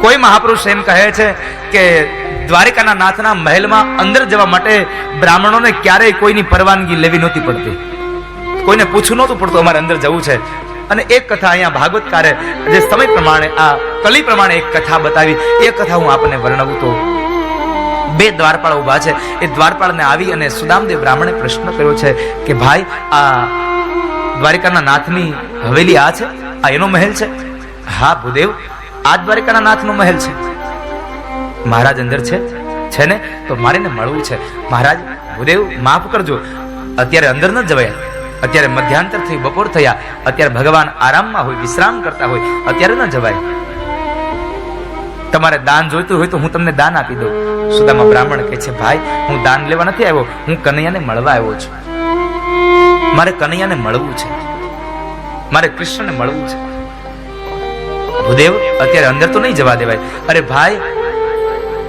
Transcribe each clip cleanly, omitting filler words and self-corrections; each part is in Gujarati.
કોઈ મહાપુરુષ એમ કહે છે કે દ્વારિકાના નાથના મહેલમાં અંદર જવા માટે બ્રાહ્મણોને ક્યારેય કોઈની પરવાનગી લેવી નહોતી પડતી, કોઈને પૂછવું નહોતું પડતું અમારે અંદર જવું છે. અને એક કથા અહીંયા ભાગવતકારે જે સમય પ્રમાણે આ કલી પ્રમાણે એક કથા બતાવી, એ કથા હું આપને વર્ણવું તો બે દ્વારપાળ ઉભા છે. એ દ્વારપાળને આવી અને સુદામદેવ બ્રાહ્મણે પ્રશ્ન કર્યો છે કે ભાઈ, આ દ્વારિકાના નાથની હવેલી આ છે, આ એનો મહેલ છે? હા ભૂદેવ, આ દ્વારિકાના નાથનો મહેલ છે. મહારાજ અંદર છે ને? તો મારે ને મળવું છે. મહારાજ, ભૂદેવ માફ કરજો, અત્યારે અંદર ન જવાય, અત્યારે મધ્યાંતર થઈ, બપોર થયા, અત્યારે ભગવાન આરામમાં હોય, વિશ્રામ કરતા હોય, અત્યારે ન જવાય. તમારે દાન જોઈતું હોય તો હું તમને દાન આપી દઉં. સુદામા બ્રાહ્મણ કહે છે, ભાઈ હું દાન લેવા નથી આવ્યો, હું કનૈયાને મળવા આવ્યો છું. મારે કનૈયાને મળવું છે, મારે કૃષ્ણને મળવું છે. ભૂદેવ, અત્યારે અંદર તો નહીં જવા દેવાય. અરે ભાઈ,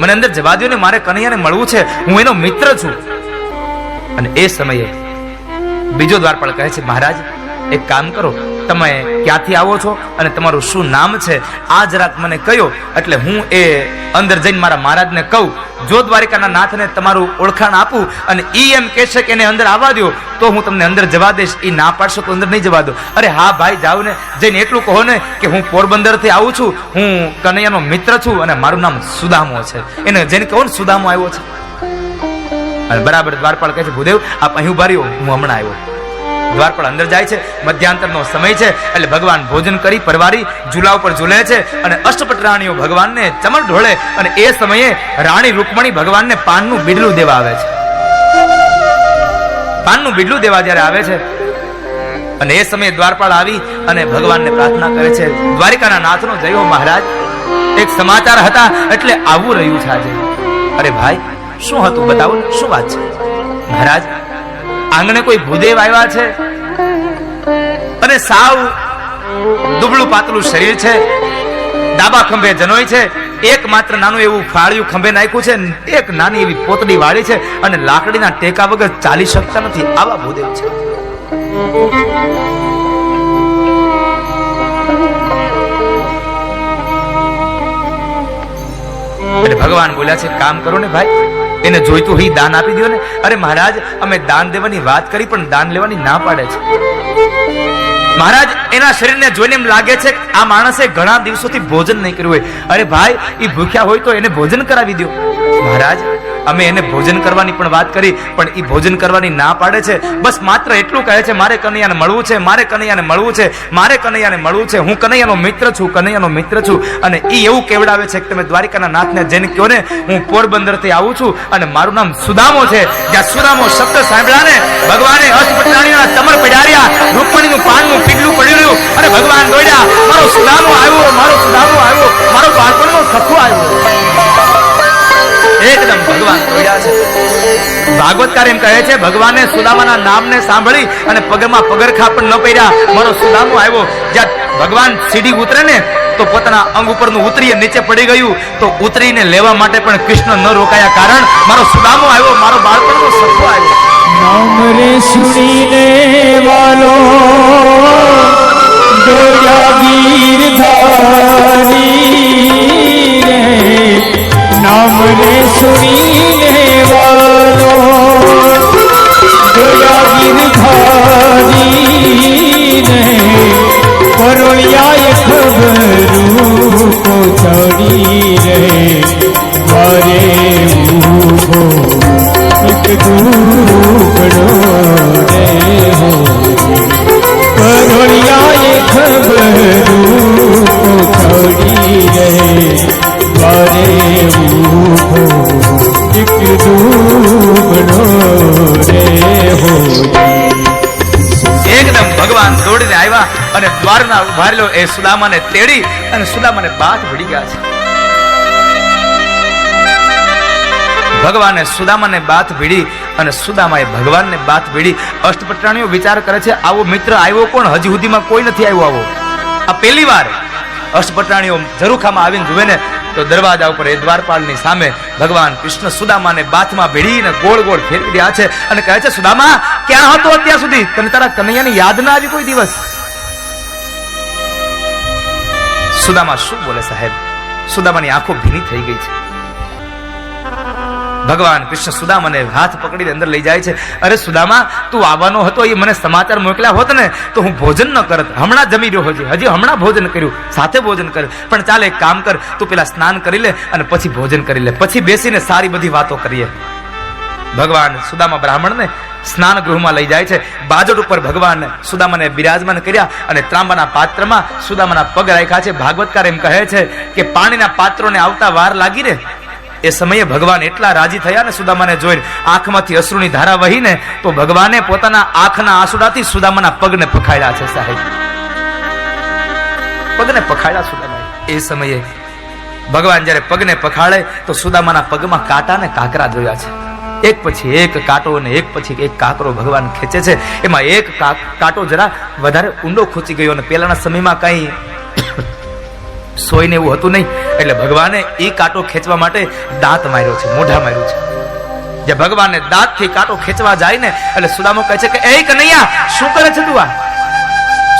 મને અંદર જવા દો ને, મારે કનૈયાને મળવું છે, હું એનો મિત્ર છું. અને એ સમયે બીજો દ્વારપાળ કહે છે, મહારાજ એક કામ કરો, તમે ક્યાંથી આવો છો અને તમારું શું નામ છે આ જરાક મને કહ્યો, એટલે હું એ અંદર જઈને મારા મહારાજને કહું. જો દ્વારિકાના નાથને તમારું ઓળખાણ આપું અને ઈ એમ કહેશે કે એને અંદર આવવા દો, તો હું તમને અંદર જવા દઈશ. ઈ ના પાડશો તો અંદર નહીં જવા દો. અરે હા ભાઈ, જાવ ને, જઈને એટલું કહો ને કે હું પોરબંદર થી આવું છું, હું કનૈયાનો મિત્ર છું અને મારું નામ સુદામો છે. એને જઈને કહો ને સુદામો આવ્યો છે. અને બરાબર દ્વારપાળ કહે છે, ભૂદેવ આપ અહીં ઉભા રહ્યો, હું હમણાં આવ્યો. દ્વારપાળ અંદર જાય છે. મધ્યાંતરનો સમય છે એટલે ભગવાન ભોજન કરી પરવારી ઝૂલા ઉપર ઝૂલે છે અને અષ્ટપટ રાણીઓ ભગવાનને ચમર ઢોળે. અને એ સમયે રાણી રૂકમણી ભગવાનને પાનનું બીડલું દેવા આવે છે. પાનનું બીડલું દેવા જ્યારે આવે છે અને એ સમયે દ્વારપાળ આવી અને ભગવાનને પ્રાર્થના કરે છે, દ્વારિકાના નાથનો જય હો મહારાજ, એક સમાચાર હતા એટલે આવું રહ્યું છે આજે. અરે ભાઈ, શું હતું બતાવો, શું વાત છે? મહારાજ, આંગણે કોઈ ભૂદેવ આવ્યા છે અને સાવ દુબળું પાતળું શરીર છે, ડાબા ખંભે જનોય છે, એક માત્ર નાનું એવું ફાળિયું ખંભે નાખ્યું છે, એક નાની એવી પોતડી વાળી છે અને લાકડીના ટેકા વગર ચાલી શકતા નથી, આવા ભૂદેવ છે. એટલે ભગવાન બોલ્યા છે, કામ કરો ને ભાઈ, એને જોઈતું હોય દાન આપી દો ને. અરે મહારાજ, અમે દાન દેવાની વાત કરી પણ દાન લેવાની ના પાડે છે. મહારાજ, એના શરીરને જોઈને એમ લાગે છે આ માણસે ઘણા દિવસોથી ભોજન નહીં કર્યું હોય. અરે ભાઈ, એ ભૂખ્યા હોય તો એને ભોજન કરાવી દો. મહારાજ, અમે એને ભોજન કરવાની પણ વાત કરી પણ એ ભોજન કરવાની ના પાડે છે. બસ માત્ર એટલું કહે છે, મારે કનૈયાને મળવું છે, મારે કનૈયાને મળવું છે, મારે કનૈયાને મળવું છે, હું કનૈયાનો મિત્ર છું, કનૈયાનો મિત્ર છું. અને એ એવું કેવડાવે છે કે તમે દ્વારિકાના નાથને જઈને કહો ને, હું પોરબંદર થી આવું છું અને મારું નામ સુદામો છે. જ્યાં સુદામો શબ્દ સાંભળ્યા ને, ભગવાને અષ્ટપટરાણીના ચમર પડાર્યા, રૂકમણીનું પાનનું પીગલું પડી રહ્યું અને ભગવાન દોડ્યા, મારો સુદામો આવ્યો, મારો સુદામો આવ્યો, મારો બાળપણનો સખો આવ્યો. એકદમ ભગવાન દોડ્યા છે. ભાગવતકાર એમ કહે છે, ભગવાને સુદામાના નામને સાંભળી અને પગમાં પગરખા પણ ન પહેર્યા, મારો સુદામો આવ્યો. જ્યાં ભગવાન સીડી ઉતરે ને તો પોતાના અંગ ઉપરનું ઉતરીએ નીચે પડી ગયું, તો ઉતરીને લેવા માટે પણ કૃષ્ણ ન રોકાયા, કારણ મારો સુદામો આવ્યો, મારો બાળપણનો સખો આવ્યો. નામ રે સુણીને વાલો દોયા ગીરધારી રે, નામ રે સુણીને વાલો દોયા ગીરધારી રે, કરોળિયાએ ખબરું પહોંચાડી રે, મારે ઉભો એક દુકડો રે હો, કરોળિયાએ ખબરું પહોંચાડી રે, મારે ઉભો એક દુકડો રે હો. એકદમ ભગવાન દોડીને આવ્યા અને દ્વારના ઉભારેલો એ સુદામાને તેડી અને સુદામાને બાથ ભળી ગયા છે. ભગવાને સુદામાને બાથ ભીડી અને સુદામાએ ભગવાનને બાથ ભીડી. અષ્ટપટરાણીઓ વિચાર કરે છે, આવો મિત્ર આવ્યો કોણ? હજી સુધીમાં કોઈ નથી આવ્યો આવો, આ પહેલી વાર. અષ્ટપટરાણીઓ ઝરૂખામાં આવીને જુએ ને તો દરવાજા ઉપર એ દ્વારપાળની સામે ભગવાન કૃષ્ણ સુદામાને બાથમાં ભીડીને ગોળ ગોળ ફેરવી રહ્યા છે અને કહે છે, સુદામા ક્યાં હતો અત્યાર સુધી? તને તારા કનૈયાની યાદ ના આવી કોઈ દિવસ? સુદામા શું બોલે સાહેબ? સુદામાની આંખો ભીની થઈ ગઈ છે. ભગવાન કૃષ્ણ સુદામાને હાથ પકડીને અંદર લઈ જાય છે. અરે સુદામા, તું આવવાનો હતો, એ મને સમાચાર મોકલ્યા હોત ને તો હું ભોજન ન કરત. હમણાં જમી રહ્યો હજી હમણાં ભોજન કર્યું, સાથે ભોજન કર્યું. પણ ચાલે એક કામ કર, તું પેલા સ્નાન કરી લે અને પછી ભોજન કરી લે, પછી બેસીને સારી બધી વાતો કરીએ. ભગવાન સુદામા બ્રાહ્મણને સ્નાન ગૃહમાં લઈ જાય છે. બાજોટ ઉપર ભગવાન સુદામાને બિરાજમાન કર્યા અને ત્રાંબાના પાત્રમાં સુદામાના પગ રાખ્યા છે. ભાગવતકાર એમ કહે છે કે પાણીના પાત્રોને આવતા વાર લાગી ને એ સમયે ભગવાન એટલા રાજી થયા ને સુદામાને જોઈને, આંખમાંથી અશ્રુની ધારા વહીને, તો ભગવાને પોતાના આંખના આંસુડાથી સુદામાના પગને પખાડ્યા છે. સાહેબ, પગને પખાડ્યા સુદામાએ. એ સમયે ભગવાન જ્યારે પગને પખાડે તો સુદામાના પગમાં કાંટા ને કાંકરા જોયા છે. એક પછી એક કાંટો અને એક પછી એક કાંકરો ભગવાન ખેંચે છે. એમાં એક કાંટો જરા વધારે ઊંડો ખૂંચી ગયો અને પેલાના સમયમાં કઈ સોયને એવું હતું નહીં, એટલે ભગવાને એ કાંટો ખેંચવા માટે દાંત માર્યો છે, મોઢા માર્યું છે. જે ભગવાનને દાંતથી કાંટો ખેંચવા જાય ને એટલે સુદામો કહે છે કે એ કનૈયા, શું કરે છે તું? આ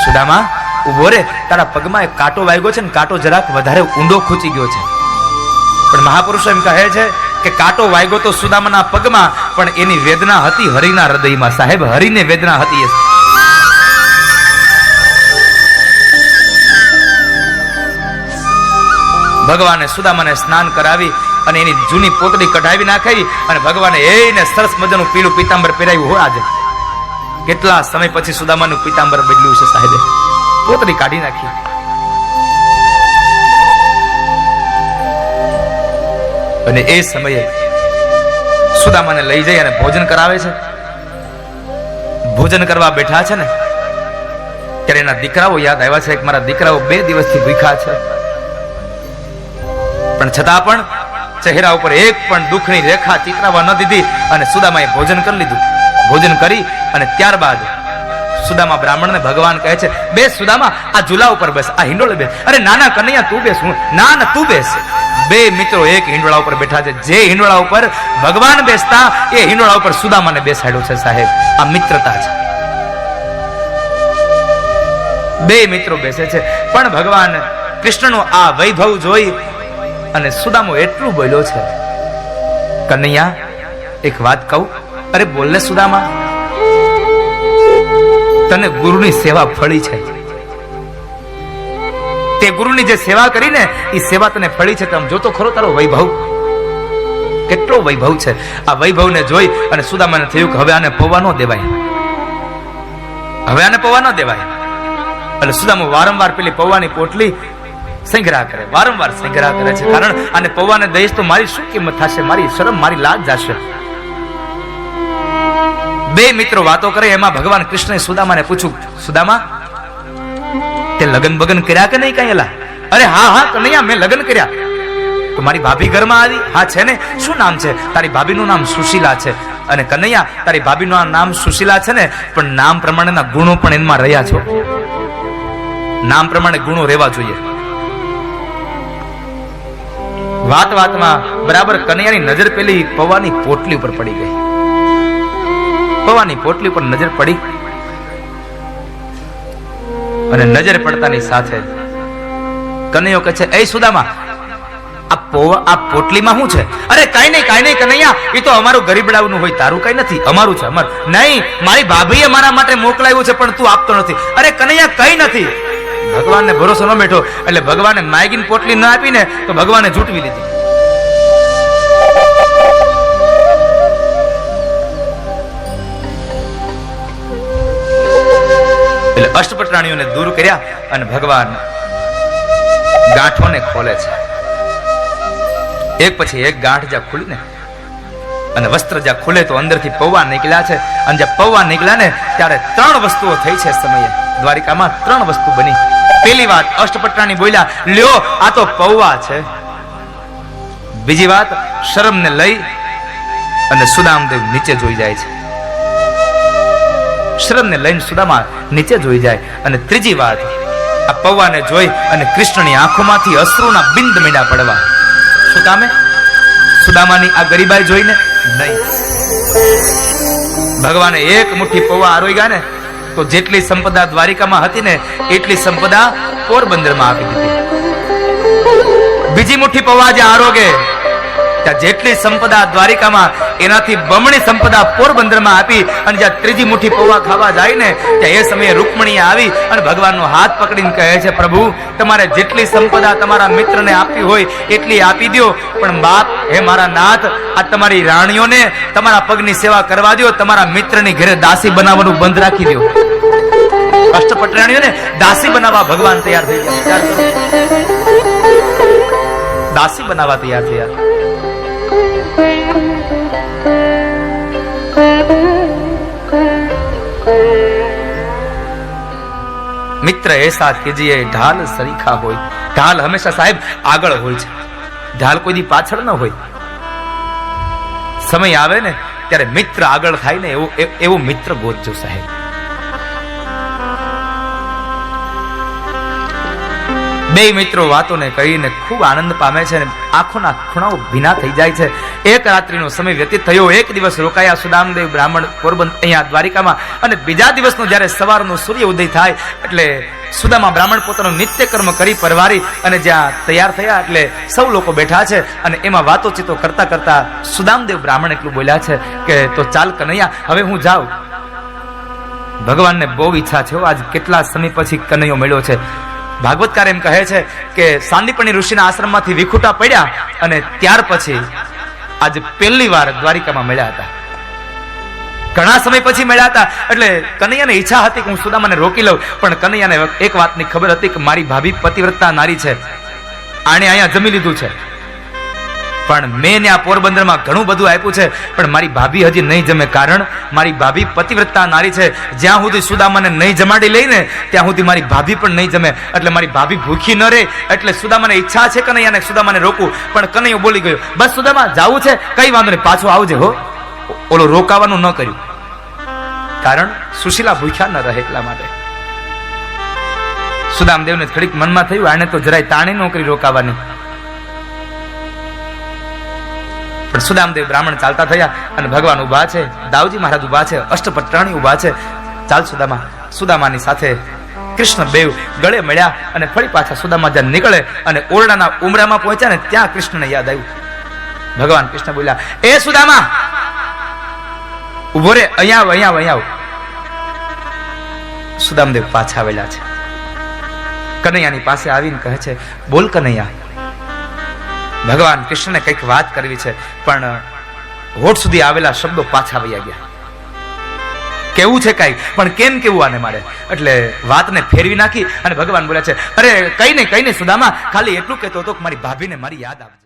સુદામા, ઉભો રે, તારા પગમાં એક કાંટો વાગ્યો છે ને કાંટો જરાક વધારે ઊંડો ખૂંચી ગયો છે. પણ મહાપુરુષો એમ કહે છે કે કાંટો વાગ્યો તો સુદામાના પગમાં, પણ એની વેદના હતી હરિના હૃદયમાં. સાહેબ, હરિને વેદના હતી. ભગવાને સુદામાને સ્નાન કરાવી અને એની જૂની પોતડી કઢાવી નાખી અને ભગવાને એને સરસ મજાનું પીળું પીતાંબર પહેરાવ્યું. હોય આજે કેટલા સમય પછી સુદામાનું પીતાંબર બદલ્યું છે. સાહેબે પોતડી કાઢી નાખી. અને એ સમયે સુદામાને લઈ જઈ અને ભોજન કરાવે છે. ભોજન કરવા બેઠા છે ને ત્યારે એના દીકરાઓ યાદ આવ્યા છે કે મારા દીકરાઓ 2 દિવસથી ભૂખ્યા છે. પણ છતાં પણ ચહેરા ઉપર એક પણ દુઃખની રેખા ચિતરાવા ન દીધી અને સુદામાએ ભોજન કરી લીધું. ભોજન કરી અને ત્યારબાદ સુદામા બ્રાહ્મણને ભગવાન કહે છે, બેસ સુદામા, આ ઝૂલા ઉપર બેસ, આ હિંડોળે બેસ. અરે નાના કનૈયા, તું બેસ. ના ના, તું બેસ. 2 મિત્રો એક હિંડોળા ઉપર બેઠા છે. જે હિંડોળા ઉપર ભગવાન બેસતા એ હિંડોળા ઉપર સુદામાને બેસાડ્યો છે. સાહેબ, આ મિત્રતા છે. 2 મિત્રો બેસે છે. પણ ભગવાન કૃષ્ણનો આ વૈભવ જોઈ અને સુદામો એટલું બોલ્યો છે, કનૈયા, એક વાત કહું? અરે બોલને સુદામા, તને ગુરુની સેવા ફળી છે. તે ગુરુની જે સેવા કરીને એ સેવા તને ફળી છે. તમે જોતો ખરો તારો વૈભવ, કેટલો વૈભવ છે. આ વૈભવને જોઈ અને સુદામાને થયું કે હવે આને પૌવા ન દેવાય, હવે આને પૌવા ન દેવાય. એટલે સુદામો વારંવાર પેલી પૌવાની પોટલી સંગ્રહ કરે, વારંવાર સંગ્રહ કરે છે. કારણ આને પૌવાને દઈશ તો મારી શું કિંમત થશે, મારી શરમ, મારી લાજ જશે. 2 મિત્રો વાતો કરે. એમાં ભગવાન કૃષ્ણએ સુદામાને પૂછ્યું, સુદામા, તે લગન બગન કર્યા કે નહીં? કઈ એલા? અરે હા હા કનૈયા, મેં લગન કર્યા. તો મારી ભાભી ઘરમાં આવી? હા છે ને. શું નામ છે? તારી ભાભીનું નામ સુશીલા છે. અને કનૈયા, તારી ભાભીનું નામ સુશીલા છે ને, પણ નામ પ્રમાણેના ગુણો પણ એમાં રહ્યા છો. નામ પ્રમાણે ગુણો રહેવા જોઈએ. વાત વાતમાં બરાબર કનૈયાની નજર પેલી પૌવાની પોટલી ઉપર પડી ગઈ. પૌવાની પોટલી ઉપર નજર પડી અને નજર પડતાની સાથે કનૈયો કહે છે, એ સુદામા, આ પોટલીમાં શું છે? અરે કઈ નહીં કનૈયા, એ તો અમારું ગરીબડાવનું હોય, તારું કઈ નથી. અમારું છે, અમારું નહીં. મારી ભાભીએ મારા માટે મોકલાવ્યું છે પણ તું આપતો નથી. અરે કનૈયા, કઈ નથી. ભગવાનને ભરોસો ન બેઠો એટલે ભગવાને માગીને પોટલી ન આપીને તો ભગવાને ઝૂંટવી લીધી. એટલે અષ્ટપટરાણીઓને દૂર કર્યા અને ભગવાન ગાંઠોને ખોલે છે. એક પછી એક ગાંઠ જ્યાં ખુલી ને અને વસ્ત્ર જ્યાં ખુલે તો અંદરથી પૌવા નીકળ્યા છે. અને જ્યાં પૌવા નીકળ્યા ને ત્યારે 3 વસ્તુઓ થઈ છે. સમયે દ્વારિકામાં 3 વસ્તુ બની. પેલી વાત, અષ્ટપટરાણી બોલ્યા, લ્યો આ તો પૌવા છે. બીજી વાત, શરમને લઈ અને સુદામદેવ નીચે જોઈ જાય છે. શરમને લઈને સુદામા નીચે જોઈ જાય. અને ત્રીજી વાત, આ પૌવાને જોઈ અને કૃષ્ણની આંખોમાંથી અશ્રુના બિંદ મીંડા પડવા. શું કામે? સુદામાની આ ગરીબાઈ જોઈને નહીં. ભગવાને એક મુઠ્ઠી પૌવા આરોગ્યા ને તો જેટલી સંપદા દ્વારિકામાં હતી ને એટલી સંપદા પોરબંદરમાં આપી દીધી. બીજી મુઠ્ઠી પૌવા જે આરોગે, ત્યાં જેટલી સંપદા દ્વારિકામાં એનાથી બમણી સંપદા પોરબંદરમાં આપી અને જ્યાં ત્રીજી મુઠ્ઠી પૌવા ખાવા જાય ને ત્યાં એ સમયે રૂકમણી આવી અને ભગવાનનો હાથ પકડીને કહે છે, પ્રભુ તમારે જેટલી સંપદા તમારા મિત્રને આપવી હોય એટલી આપી દો, પણ બાપ હે મારા નાથ, આ તમારી રાણીઓને તમારા પગની સેવા કરવા દો, તમારા મિત્રની ઘરે દાસી બનાવવાનું બંધ રાખી દો. અષ્ટપટરાણીઓને દાસી બનાવવા ભગવાન તૈયાર થઈ ગયા. દાસી બનાવવા તૈયાર થયા. મિત્ર એસા કીજીએ ઢાલ સરીખા હોય. ઢાલ હંમેશા સાહેબ આગળ હોય છે, ઢાલ કોઈ દી પાછળ ન હોય. સમય આવે ને ત્યારે મિત્ર આગળ થાય ને એવો મિત્ર ગોતજો સાહેબ. બે મિત્રો વાતોને કહીને ખૂબ આનંદ પામે છે, આંખોના ખૂણાઓ ભીના થઈ જાય છે. એક રાત્રિનો સમય વ્યતીત થયો. એક દિવસ રોકાયા સુદામદેવ બ્રાહ્મણ પોરબંદર અહીંયા દ્વારિકામાં, અને બીજા દિવસનો જ્યારે સવારનો સૂર્ય ઉદય થાય એટલે સુદામા બ્રાહ્મણ પોતાનું નિત્ય કર્મ કરી પરવારી અને જ્યાં તૈયાર થયા એટલે સૌ લોકો બેઠા છે અને એમાં વાતોચીતો કરતા કરતા સુદામદેવ બ્રાહ્મણ એટલું બોલ્યા છે કે તો ચાલ કનૈયા, હવે હું જાઉં. ભગવાનને બહુ ઈચ્છા છે, આજ કેટલા સમય પછી કનૈયો મળ્યો છે. ભાગવતકાર એમ કહે છે કે સાંદીપણી ઋષિના આશ્રમમાંથી વિખુટા પડ્યા અને ત્યાર પછી આજ પહેલી વાર દ્વારિકામાં મળ્યા હતા. ઘણા સમય પછી મળ્યા હતા એટલે કનૈયાને ઈચ્છા હતી કે હું સુદામાને રોકી લઉં, પણ કનૈયાને એક વાતની ખબર હતી કે મારી ભાભી પતિવ્રતા નારી છે, આણે અહીંયા જમી લીધું છે, પણ મેં આ પોરબંદરમાં ઘણું બધું આપ્યું છે, પણ મારી ભાભી હજી નહીં જમે. કારણ મારી ભાભી પતિવ્રતા નારી છે, જ્યાં સુધી સુદામાને નહીં જમાડી લઈને ત્યાં સુધી મારી ભાભી પણ નહીં જમે, એટલે મારી ભાભી ભૂખી ન રહે. એટલે સુદામાને ઈચ્છા છે કનૈયાને સુદામાને રોકવું, પણ કનૈયો બોલી ગયો, બસ સુદામા જાવું છે, કઈ વાંધો નહીં, પાછું આવજે હો. ઓલો રોકાવાનું ન કર્યું, કારણ સુશીલા ભૂખ્યા ન રહે એટલા માટે. સુદામદેવને થોડીક મનમાં થયું, આને તો જરાય તાણી ન કરી રોકાવાની. પણ સુદામદેવ બ્રાહ્મણ ચાલતા થયા અને ભગવાન ઉભા છે, દાઉજી મહારાજ ઉભા છે, અષ્ટપટરાણી ઉભા છે. ચાલ સુદામા. સુદામાની સાથે કૃષ્ણ બેવ ગળે મળ્યા અને ફરી પાછા સુદામા જ્યાં નીકળે અને ઓરડાના ઉમરામાં પહોંચ્યા ને ત્યાં કૃષ્ણને યાદ આવ્યું. ભગવાન કૃષ્ણ બોલ્યા, એ સુદામા ઉભો રે, અહીંયા આવ, અહીંયા આવ, અહીંયા આવ. સુદામદેવ પાછા આવેલા છે. કનૈયાની પાસે આવીને કહે છે, બોલ કનૈયા. ભગવાન કૃષ્ણને કંઈક વાત કરવી છે, પણ હોઠ સુધી આવેલા શબ્દો પાછા વયા ગયા. કેવું છે કઈ, પણ કેમ કેવું આને મારે? એટલે વાતને ફેરવી નાખી અને ભગવાન બોલ્યા છે, અરે કઈ નહીં સુદામા, ખાલી એટલું કહેતો હતો કે મારી ભાભીને મારી યાદ આવશે.